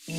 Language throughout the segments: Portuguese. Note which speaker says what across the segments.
Speaker 1: O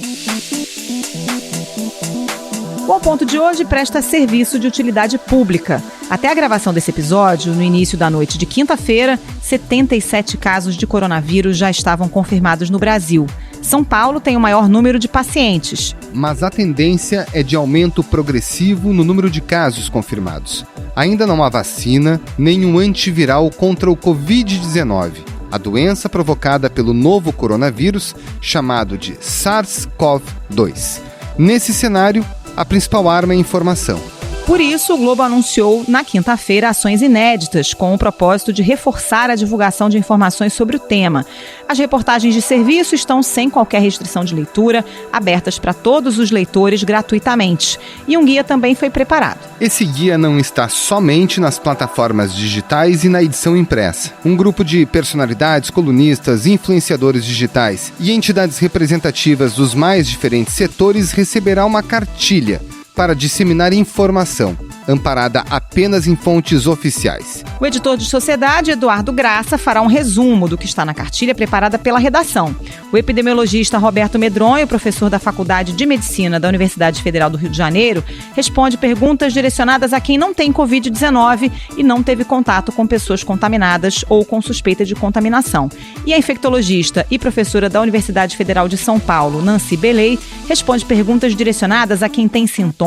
Speaker 1: Ao Ponto de hoje presta serviço de utilidade pública. Até a gravação desse episódio, no início da noite de quinta-feira, 77 casos de coronavírus já estavam confirmados no Brasil. São Paulo tem o maior número de pacientes.
Speaker 2: Mas a tendência é de aumento progressivo no número de casos confirmados. Ainda não há vacina, nem um antiviral contra o Covid-19, a doença provocada pelo novo coronavírus, chamado de SARS-CoV-2. Nesse cenário, a principal arma é a informação.
Speaker 1: Por isso, o Globo anunciou na quinta-feira ações inéditas com o propósito de reforçar a divulgação de informações sobre o tema. As reportagens de serviço estão sem qualquer restrição de leitura, abertas para todos os leitores gratuitamente. E um guia também foi preparado.
Speaker 2: Esse guia não está somente nas plataformas digitais e na edição impressa. Um grupo de personalidades, colunistas, influenciadores digitais e entidades representativas dos mais diferentes setores receberá uma cartilha para disseminar informação, amparada apenas em fontes oficiais.
Speaker 1: O editor de Sociedade, Eduardo Graça, fará um resumo do que está na cartilha preparada pela redação. O epidemiologista Roberto Medronho, professor da Faculdade de Medicina da Universidade Federal do Rio de Janeiro, responde perguntas direcionadas a quem não tem Covid-19 e não teve contato com pessoas contaminadas ou com suspeita de contaminação. E a infectologista e professora da Universidade Federal de São Paulo, Nancy Beley, responde perguntas direcionadas a quem tem sintomas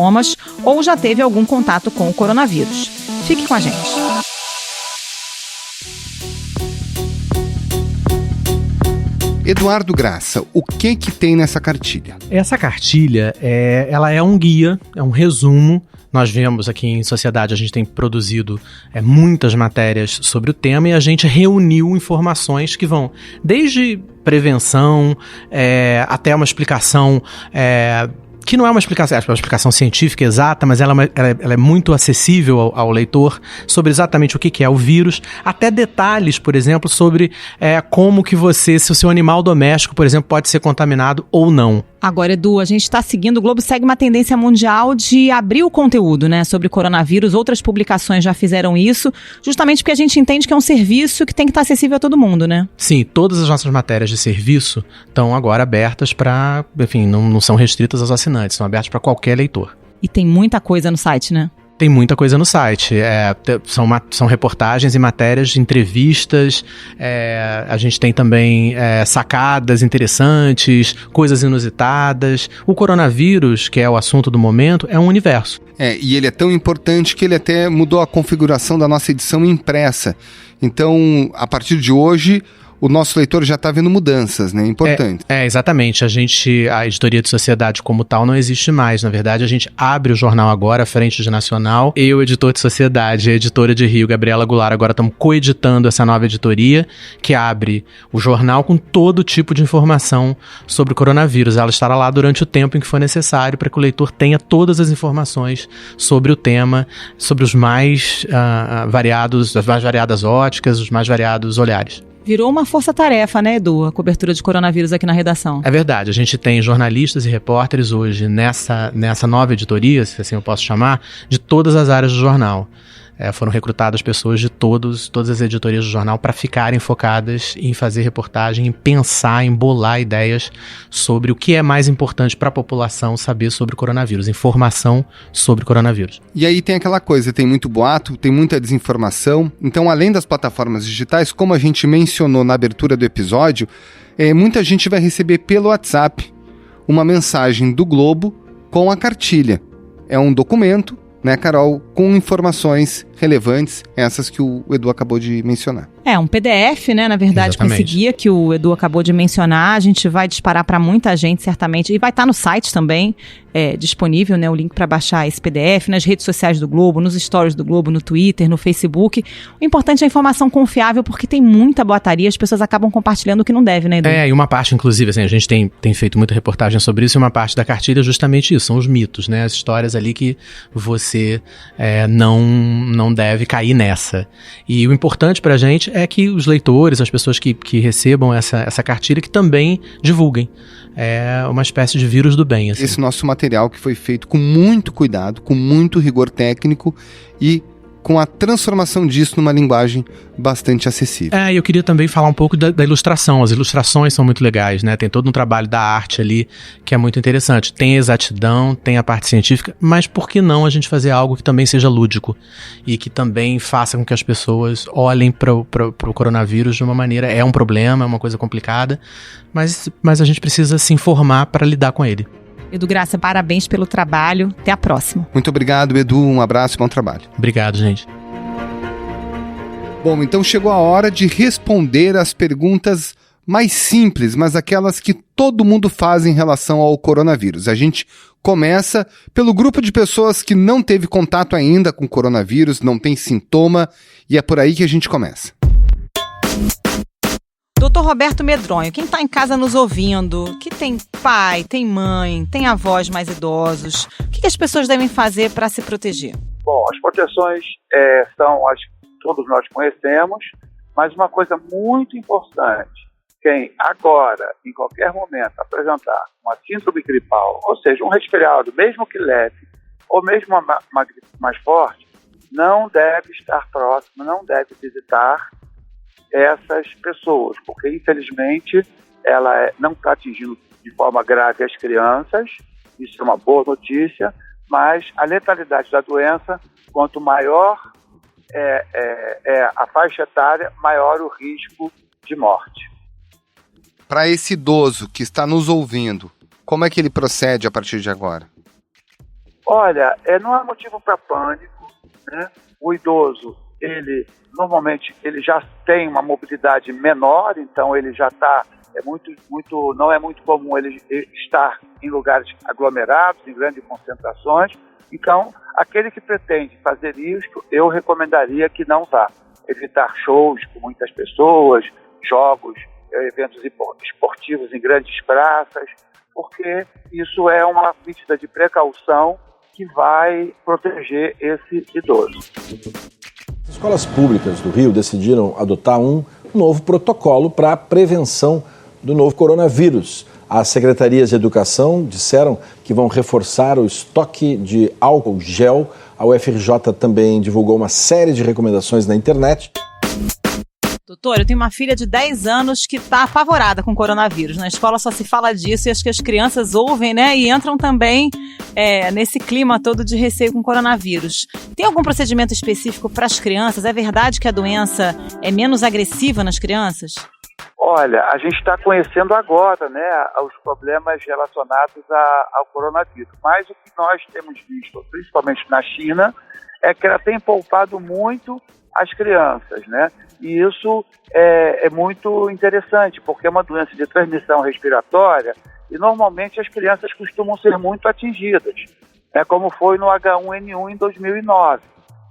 Speaker 1: ou já teve algum contato com o coronavírus. Fique com a gente.
Speaker 2: Eduardo Graça, o que tem nessa cartilha?
Speaker 3: Essa cartilha, ela é um guia, é um resumo. Nós vemos aqui em Sociedade, a gente tem produzido muitas matérias sobre o tema e a gente reuniu informações que vão desde prevenção até uma explicação que não é uma explicação científica exata, mas ela é muito acessível ao leitor sobre exatamente o que é o vírus, até detalhes, por exemplo, sobre como que se o seu animal doméstico, por exemplo, pode ser contaminado ou não.
Speaker 1: Agora, Edu, a gente está seguindo, o Globo segue uma tendência mundial de abrir o conteúdo, né, sobre coronavírus. Outras publicações já fizeram isso, justamente porque a gente entende que é um serviço que tem que estar acessível a todo mundo, né?
Speaker 3: Sim, todas as nossas matérias de serviço estão agora abertas para, enfim, não são restritas aos assinantes, são abertas para qualquer leitor.
Speaker 1: E tem muita coisa no site, né?
Speaker 3: Tem muita coisa no site, são reportagens e matérias, entrevistas, a gente tem também sacadas interessantes, coisas inusitadas. O coronavírus, que é o assunto do momento, é um universo.
Speaker 2: E ele é tão importante que ele até mudou a configuração da nossa edição impressa. Então, a partir de hoje, o nosso leitor já está vendo mudanças, né? Importante.
Speaker 3: Exatamente. A editoria de Sociedade como tal não existe mais. Na verdade, a gente abre o jornal agora, Frente de Nacional. Eu, editor de Sociedade, a editora de Rio, Gabriela Goulart, agora estamos coeditando essa nova editoria, que abre o jornal com todo tipo de informação sobre o coronavírus. Ela estará lá durante o tempo em que for necessário para que o leitor tenha todas as informações sobre o tema, sobre os mais as mais variadas óticas, os mais variados olhares.
Speaker 1: Virou uma força-tarefa, né, Edu, a cobertura de coronavírus aqui na redação.
Speaker 3: É verdade, a gente tem jornalistas e repórteres hoje nessa nova editoria, se assim eu posso chamar, de todas as áreas do jornal. Foram recrutadas pessoas de todas as editorias do jornal para ficarem focadas em fazer reportagem, em pensar, em bolar ideias sobre o que é mais importante para a população saber sobre o coronavírus, informação sobre o coronavírus.
Speaker 2: E aí tem aquela coisa, tem muito boato, tem muita desinformação, então além das plataformas digitais, como a gente mencionou na abertura do episódio, muita gente vai receber pelo WhatsApp uma mensagem do Globo com a cartilha. É um documento, né, Carol, com informações relevantes, essas que o Edu acabou de mencionar.
Speaker 1: Um PDF, né, na verdade,
Speaker 3: exatamente,
Speaker 1: com esse guia que o Edu acabou de mencionar, a gente vai disparar para muita gente, certamente, e vai estar no site também, disponível, né, o link para baixar esse PDF, nas redes sociais do Globo, nos stories do Globo, no Twitter, no Facebook. O importante é a informação confiável, porque tem muita boataria, as pessoas acabam compartilhando o que não deve, né, Edu?
Speaker 3: E uma parte, inclusive, assim, a gente tem feito muita reportagem sobre isso, e uma parte da cartilha é justamente isso, são os mitos, né, as histórias ali que você não deve cair nessa. E o importante pra gente é que os leitores, as pessoas que recebam essa cartilha, que também divulguem. É uma espécie de vírus do bem. Assim.
Speaker 2: Esse nosso material que foi feito com muito cuidado, com muito rigor técnico e com a transformação disso numa linguagem bastante acessível.
Speaker 3: Eu queria também falar um pouco da ilustração. As ilustrações são muito legais, né? Tem todo um trabalho da arte ali que é muito interessante. Tem a exatidão, tem a parte científica, mas por que não a gente fazer algo que também seja lúdico e que também faça com que as pessoas olhem para o coronavírus de uma maneira... É um problema, é uma coisa complicada, mas a gente precisa se informar para lidar com ele.
Speaker 1: Edu Graça, parabéns pelo trabalho. Até a próxima.
Speaker 2: Muito obrigado, Edu. Um abraço e bom trabalho.
Speaker 3: Obrigado, gente.
Speaker 2: Bom, então chegou a hora de responder as perguntas mais simples, mas aquelas que todo mundo faz em relação ao coronavírus. A gente começa pelo grupo de pessoas que não teve contato ainda com o coronavírus, não tem sintoma, e é por aí que a gente começa.
Speaker 1: Doutor Roberto Medronho, quem está em casa nos ouvindo, que tem pai, tem mãe, tem avós mais idosos, o que as pessoas devem fazer para se proteger?
Speaker 4: Bom, as proteções são as que todos nós conhecemos, mas uma coisa muito importante, quem agora, em qualquer momento, apresentar uma síndrome gripal, ou seja, um resfriado, mesmo que leve, ou mesmo uma gripe mais forte, não deve estar próximo, não deve visitar essas pessoas, porque infelizmente ela não está atingindo de forma grave as crianças, isso é uma boa notícia, mas a letalidade da doença, quanto maior é a faixa etária, maior o risco de morte.
Speaker 2: Para esse idoso que está nos ouvindo, como é que ele procede a partir de agora?
Speaker 4: Olha, não há motivo para pânico, né? O idoso, normalmente ele já tem uma mobilidade menor, então ele já está, não é muito comum ele estar em lugares aglomerados, em grandes concentrações. Então, aquele que pretende fazer isso, eu recomendaria que não vá. Evitar shows com muitas pessoas, jogos, eventos esportivos em grandes praças, porque isso é uma medida de precaução que vai proteger esse idoso.
Speaker 5: As escolas públicas do Rio decidiram adotar um novo protocolo para a prevenção do novo coronavírus. As secretarias de educação disseram que vão reforçar o estoque de álcool gel. A UFRJ também divulgou uma série de recomendações na internet.
Speaker 1: Doutor, eu tenho uma filha de 10 anos que está apavorada com o coronavírus. Na escola só se fala disso e acho que as crianças ouvem, né? E entram também nesse clima todo de receio com o coronavírus. Tem algum procedimento específico para as crianças? É verdade que a doença é menos agressiva nas crianças?
Speaker 4: Olha, a gente está conhecendo agora, né, os problemas relacionados ao coronavírus. Mas o que nós temos visto, principalmente na China, é que ela tem poupado muito as crianças, né? E isso é muito interessante, porque é uma doença de transmissão respiratória e normalmente as crianças costumam ser muito atingidas, né? Como foi no H1N1 em 2009,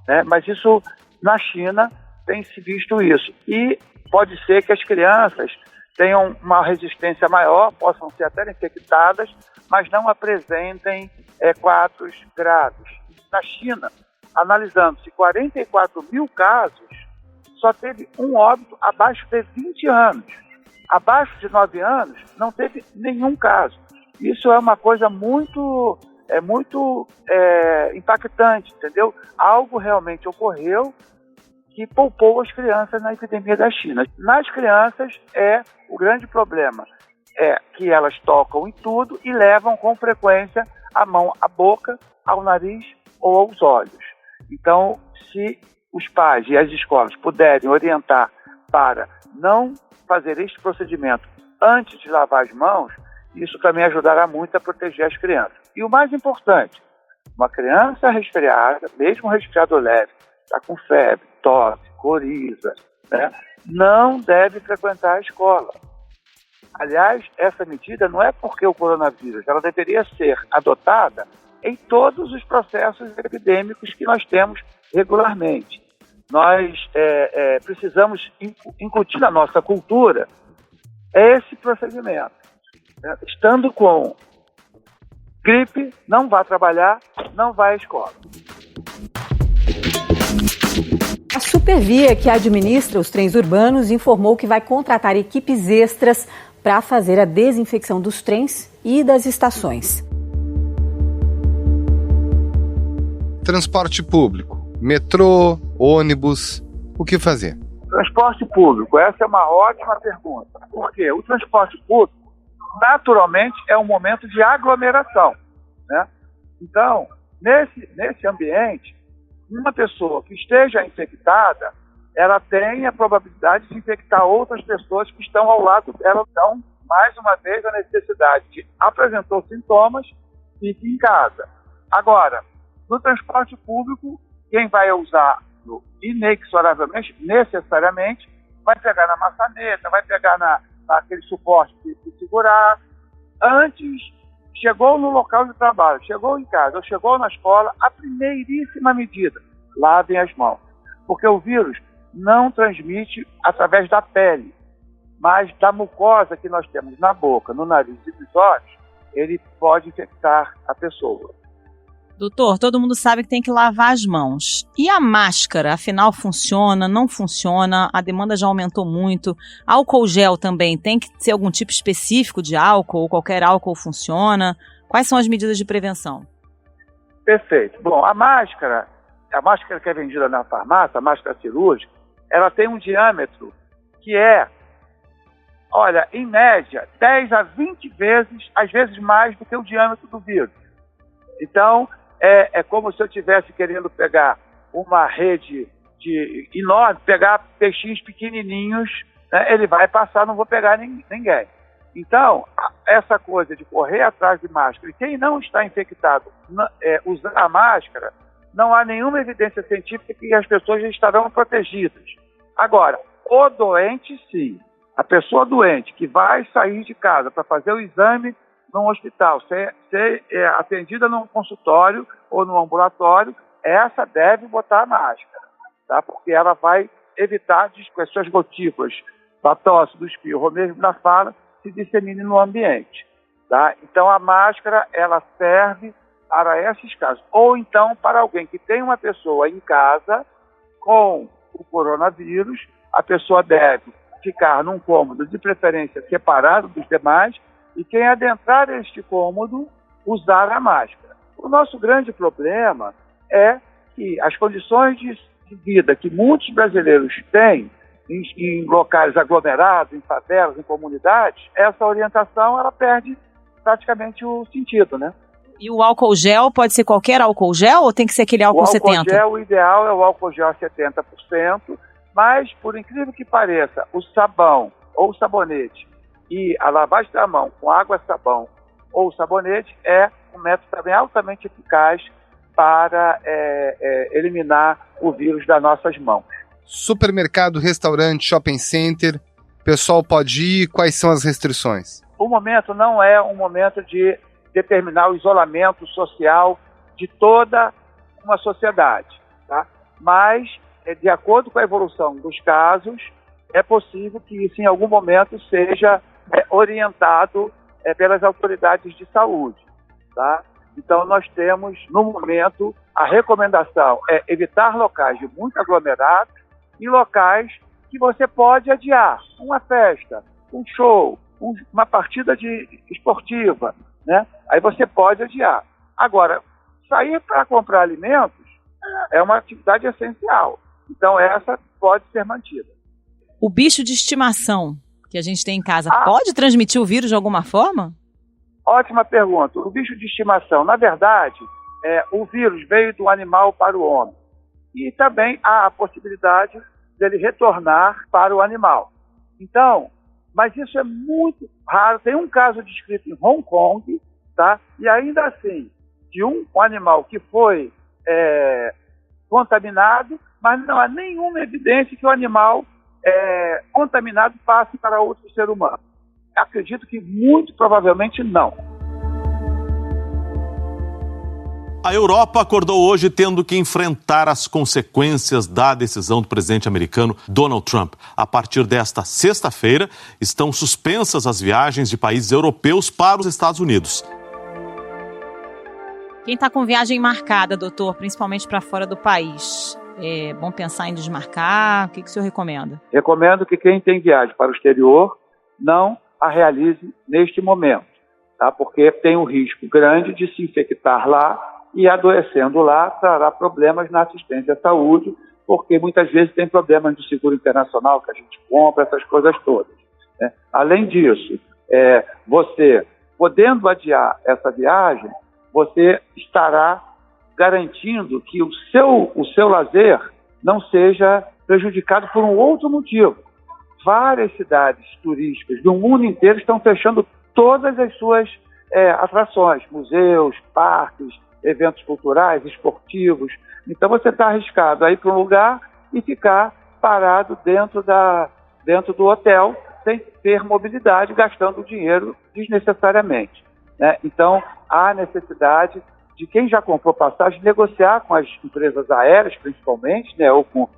Speaker 4: né? Mas isso, na China, tem se visto isso. E pode ser que as crianças tenham uma resistência maior, possam ser até infectadas, mas não apresentem quadros graves. Na China, analisando-se 44 mil casos, só teve um óbito abaixo de 20 anos. Abaixo de 9 anos, não teve nenhum caso. Isso é uma coisa muito impactante, entendeu? Algo realmente ocorreu que poupou as crianças na epidemia da China. Nas crianças, o grande problema é que elas tocam em tudo e levam com frequência a mão à boca, ao nariz ou aos olhos. Então, se os pais e as escolas puderem orientar para não fazer este procedimento antes de lavar as mãos, isso também ajudará muito a proteger as crianças. E o mais importante, uma criança resfriada, mesmo um resfriado leve, está com febre, tosse, coriza, né, não deve frequentar a escola. Aliás, essa medida não é porque o coronavírus, ela deveria ser adotada em todos os processos epidêmicos que nós temos regularmente. Nós precisamos incutir na nossa cultura esse procedimento. Estando com gripe, não vá trabalhar, não vá à escola.
Speaker 6: A Supervia, que administra os trens urbanos, informou que vai contratar equipes extras para fazer a desinfecção dos trens e das estações.
Speaker 2: Transporte público, metrô, ônibus, o que fazer?
Speaker 4: Transporte público, essa é uma ótima pergunta. Por quê? O transporte público, naturalmente, é um momento de aglomeração, né? Então, nesse ambiente, uma pessoa que esteja infectada, ela tem a probabilidade de infectar outras pessoas que estão ao lado dela. Então, mais uma vez, a necessidade de apresentou sintomas, fique em casa. Agora, no transporte público, quem vai usar inexoravelmente, necessariamente, vai pegar na maçaneta, vai pegar naquele suporte de segurar. Antes, chegou no local de trabalho, chegou em casa ou chegou na escola, a primeiríssima medida, lavem as mãos. Porque o vírus não transmite através da pele, mas da mucosa que nós temos na boca, no nariz e nos olhos, ele pode infectar a pessoa.
Speaker 1: Doutor, todo mundo sabe que tem que lavar as mãos. E a máscara, afinal, funciona, não funciona? A demanda já aumentou muito. Álcool gel também, tem que ser algum tipo específico de álcool, ou qualquer álcool funciona? Quais são as medidas de prevenção?
Speaker 4: Perfeito. Bom, a máscara que é vendida na farmácia, a máscara cirúrgica, ela tem um diâmetro que é, olha, em média, 10 a 20 vezes, às vezes mais do que o diâmetro do vírus. Então, é como se eu estivesse querendo pegar uma rede enorme, pegar peixinhos pequenininhos, né, ele vai passar, não vou pegar ninguém. Então, essa coisa de correr atrás de máscara, e quem não está infectado usar a máscara, não há nenhuma evidência científica que as pessoas já estarão protegidas. Agora, o doente, sim. A pessoa doente que vai sair de casa para fazer o exame num hospital, ser atendida num consultório ou num ambulatório, essa deve botar a máscara, tá? Porque ela vai evitar que as suas gotículas da tosse, do espirro ou mesmo da fala se disseminem no ambiente, tá? Então a máscara, ela serve para esses casos. Ou então para alguém que tem uma pessoa em casa com o coronavírus, a pessoa deve ficar num cômodo, de preferência separado dos demais, e quem adentrar este cômodo, usar a máscara. O nosso grande problema é que as condições de vida que muitos brasileiros têm em locais aglomerados, em favelas, em comunidades, essa orientação ela perde praticamente o sentido, né?
Speaker 1: E o álcool gel pode ser qualquer álcool gel ou tem que ser aquele álcool 70%?
Speaker 4: O álcool gel, o ideal é o álcool gel a 70%, mas, por incrível que pareça, o sabão ou o sabonete e a lavagem da mão com água, sabão ou sabonete é um método também altamente eficaz para eliminar o vírus das nossas mãos.
Speaker 2: Supermercado, restaurante, shopping center, o pessoal pode ir? Quais são as restrições?
Speaker 4: O momento não é um momento de determinar o isolamento social de toda uma sociedade, tá? Mas, de acordo com a evolução dos casos, é possível que isso em algum momento seja orientado pelas autoridades de saúde, tá? Então nós temos, no momento, a recomendação é evitar locais de muito aglomerados e locais que você pode adiar, uma festa, um show, uma partida esportiva, né? Aí você pode adiar. Agora, sair para comprar alimentos é uma atividade essencial, então essa pode ser mantida.
Speaker 1: O bicho de estimação que a gente tem em casa pode transmitir o vírus de alguma forma?
Speaker 4: Ótima pergunta. O bicho de estimação, na verdade, o vírus veio do animal para o homem. E também há a possibilidade dele retornar para o animal. Então, mas isso é muito raro. Tem um caso descrito em Hong Kong, tá? E ainda assim, de um animal que foi contaminado, mas não há nenhuma evidência que o animal contaminado passe para outro ser humano. Acredito que muito provavelmente não.
Speaker 7: A Europa acordou hoje tendo que enfrentar as consequências da decisão do presidente americano Donald Trump. A partir desta sexta-feira, estão suspensas as viagens de países europeus para os Estados Unidos.
Speaker 1: Quem está com viagem marcada, doutor, principalmente para fora do país, é bom pensar em desmarcar? O que o senhor recomenda?
Speaker 4: Recomendo que quem tem viagem para o exterior não a realize neste momento, tá? Porque tem um risco grande de se infectar lá e adoecendo lá trará problemas na assistência à saúde porque muitas vezes tem problemas de seguro internacional que a gente compra, essas coisas todas, né? Além disso, você, podendo adiar essa viagem, você estará garantindo que o seu lazer não seja prejudicado por um outro motivo. Várias cidades turísticas do mundo inteiro estão fechando todas as suas atrações, museus, parques, eventos culturais, esportivos. Então você está arriscado a ir para um lugar e ficar parado dentro do hotel, sem ter mobilidade, gastando dinheiro desnecessariamente, né? Então há necessidade de quem já comprou passagem negociar com as empresas aéreas, principalmente, né, ou com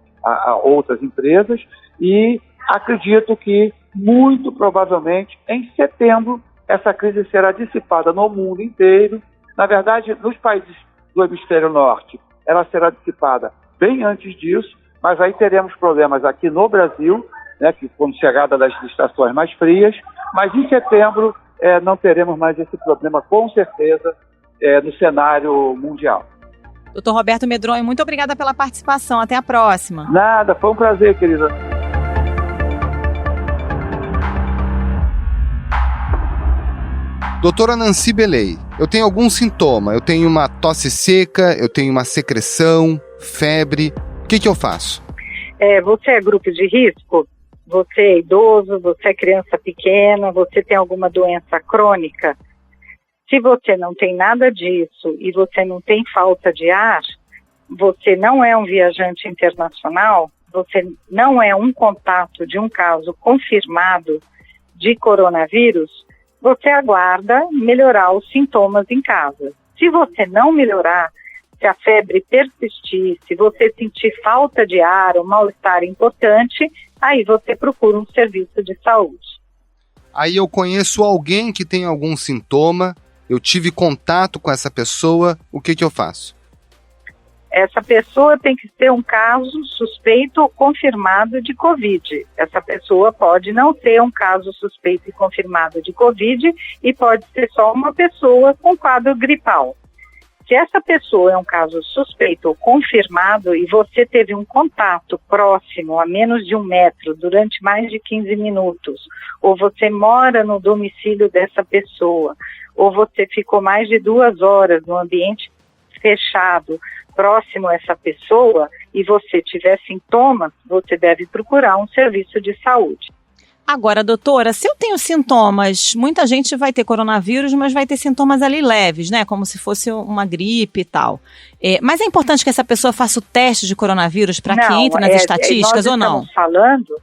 Speaker 4: outras empresas, e acredito que, muito provavelmente, em setembro, essa crise será dissipada no mundo inteiro. Na verdade, nos países do hemisfério norte, ela será dissipada bem antes disso, mas aí teremos problemas aqui no Brasil, né, que com chegada das estações mais frias, mas em setembro não teremos mais esse problema, com certeza, no cenário mundial.
Speaker 1: Dr. Roberto Medronho, muito obrigada pela participação. Até a próxima.
Speaker 4: Nada, foi um prazer, querida.
Speaker 2: Doutora Nancy Beley, eu tenho algum sintoma, eu tenho uma tosse seca, eu tenho uma secreção, febre, o que eu faço?
Speaker 8: Você é grupo de risco? Você é idoso, você é criança pequena, você tem alguma doença crônica? Se você não tem nada disso e você não tem falta de ar, você não é um viajante internacional, você não é um contato de um caso confirmado de coronavírus, você aguarda melhorar os sintomas em casa. Se você não melhorar, se a febre persistir, se você sentir falta de ar ou mal-estar importante, aí você procura um serviço de saúde.
Speaker 2: Aí eu conheço alguém que tem algum sintoma, eu tive contato com essa pessoa, o que eu faço?
Speaker 8: Essa pessoa tem que ser um caso suspeito ou confirmado de Covid. Essa pessoa pode não ser um caso suspeito e confirmado de Covid e pode ser só uma pessoa com quadro gripal. Se essa pessoa é um caso suspeito ou confirmado e você teve um contato próximo a menos de 1 metro durante mais de 15 minutos, ou você mora no domicílio dessa pessoa, ou você ficou mais de 2 horas no ambiente fechado, próximo a essa pessoa, e você tiver sintomas, você deve procurar um serviço de saúde.
Speaker 1: Agora, doutora, se eu tenho sintomas, muita gente vai ter coronavírus, mas vai ter sintomas ali leves, né? Como se fosse uma gripe e tal. Mas é importante que essa pessoa faça o teste de coronavírus para que entre nas estatísticas ou não?
Speaker 8: Nós estamos falando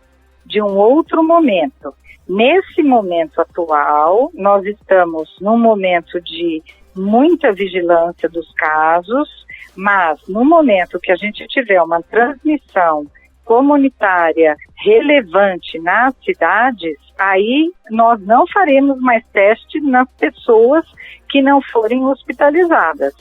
Speaker 8: de um outro momento. Nesse momento atual, nós estamos num momento de muita vigilância dos casos, mas no momento que a gente tiver uma transmissão comunitária relevante nas cidades, aí nós não faremos mais teste nas pessoas que não forem hospitalizadas.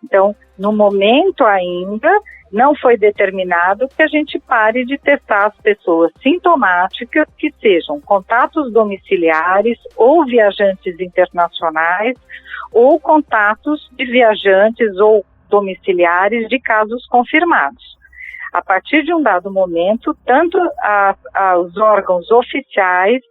Speaker 8: Então, no momento ainda, não foi determinado que a gente pare de testar as pessoas sintomáticas que sejam contatos domiciliares ou viajantes internacionais ou contatos de viajantes ou domiciliares de casos confirmados. A partir de um dado momento, tanto os órgãos oficiais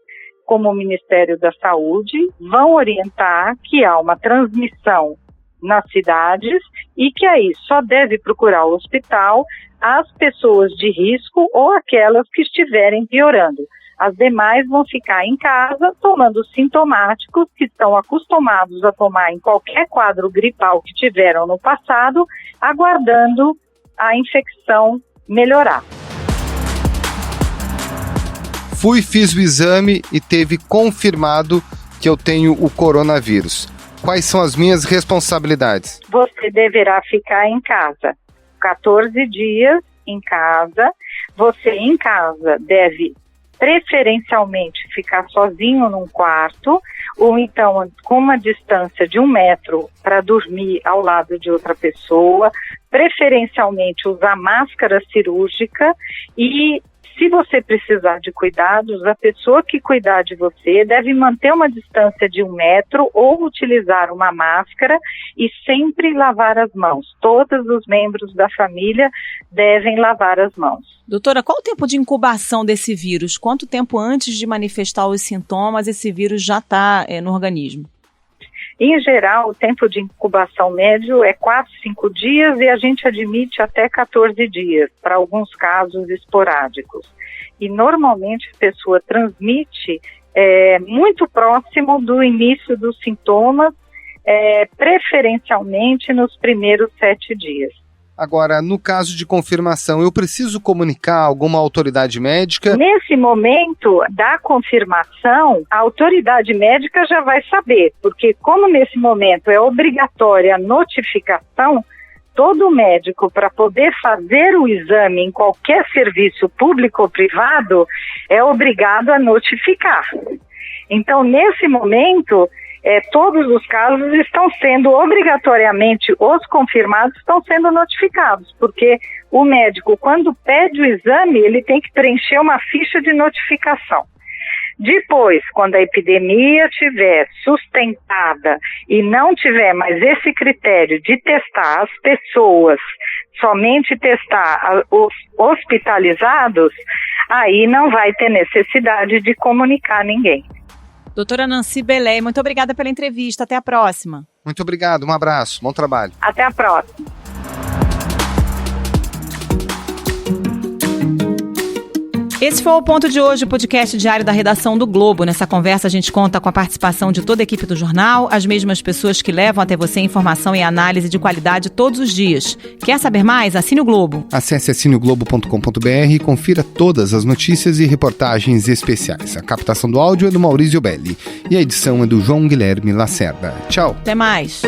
Speaker 8: como o Ministério da Saúde vão orientar que há uma transmissão nas cidades e que aí só deve procurar o hospital as pessoas de risco ou aquelas que estiverem piorando. As demais vão ficar em casa tomando sintomáticos que estão acostumados a tomar em qualquer quadro gripal que tiveram no passado, aguardando a infecção melhorar.
Speaker 2: Fiz o exame e teve confirmado que eu tenho o coronavírus. Quais são as minhas responsabilidades?
Speaker 8: Você deverá ficar em casa 14 dias em casa. Você em casa deve preferencialmente ficar sozinho num quarto ou então com uma distância de 1 metro para dormir ao lado de outra pessoa, preferencialmente usar máscara cirúrgica e se você precisar de cuidados, a pessoa que cuidar de você deve manter uma distância de 1 metro ou utilizar uma máscara e sempre lavar as mãos. Todos os membros da família devem lavar as mãos.
Speaker 1: Doutora, qual o tempo de incubação desse vírus? Quanto tempo antes de manifestar os sintomas esse vírus já está no organismo?
Speaker 8: Em geral, o tempo de incubação médio é 4, 5 dias e a gente admite até 14 dias, para alguns casos esporádicos. E normalmente a pessoa transmite muito próximo do início dos sintomas, preferencialmente nos primeiros 7 dias.
Speaker 2: Agora, no caso de confirmação, eu preciso comunicar a alguma autoridade médica?
Speaker 8: Nesse momento da confirmação, a autoridade médica já vai saber, porque como nesse momento é obrigatória a notificação, todo médico, para poder fazer o exame em qualquer serviço público ou privado, é obrigado a notificar. Então, nesse momento, todos os casos estão sendo obrigatoriamente, os confirmados estão sendo notificados, porque o médico, quando pede o exame, ele tem que preencher uma ficha de notificação. Depois, quando a epidemia estiver sustentada e não tiver mais esse critério de testar as pessoas, somente testar os hospitalizados, aí não vai ter necessidade de comunicar ninguém.
Speaker 1: Doutora Nancy Belé, muito obrigada pela entrevista. Até a próxima.
Speaker 2: Muito obrigado, um abraço, bom trabalho.
Speaker 8: Até a próxima.
Speaker 1: Esse foi o Ponto de hoje, o podcast diário da redação do Globo. Nessa conversa a gente conta com a participação de toda a equipe do jornal, as mesmas pessoas que levam até você informação e análise de qualidade todos os dias. Quer saber mais? Assine o Globo.
Speaker 2: Acesse assineoglobo.com.br e confira todas as notícias e reportagens especiais. A captação do áudio é do Maurício Belli e a edição é do João Guilherme Lacerda. Tchau.
Speaker 1: Até mais.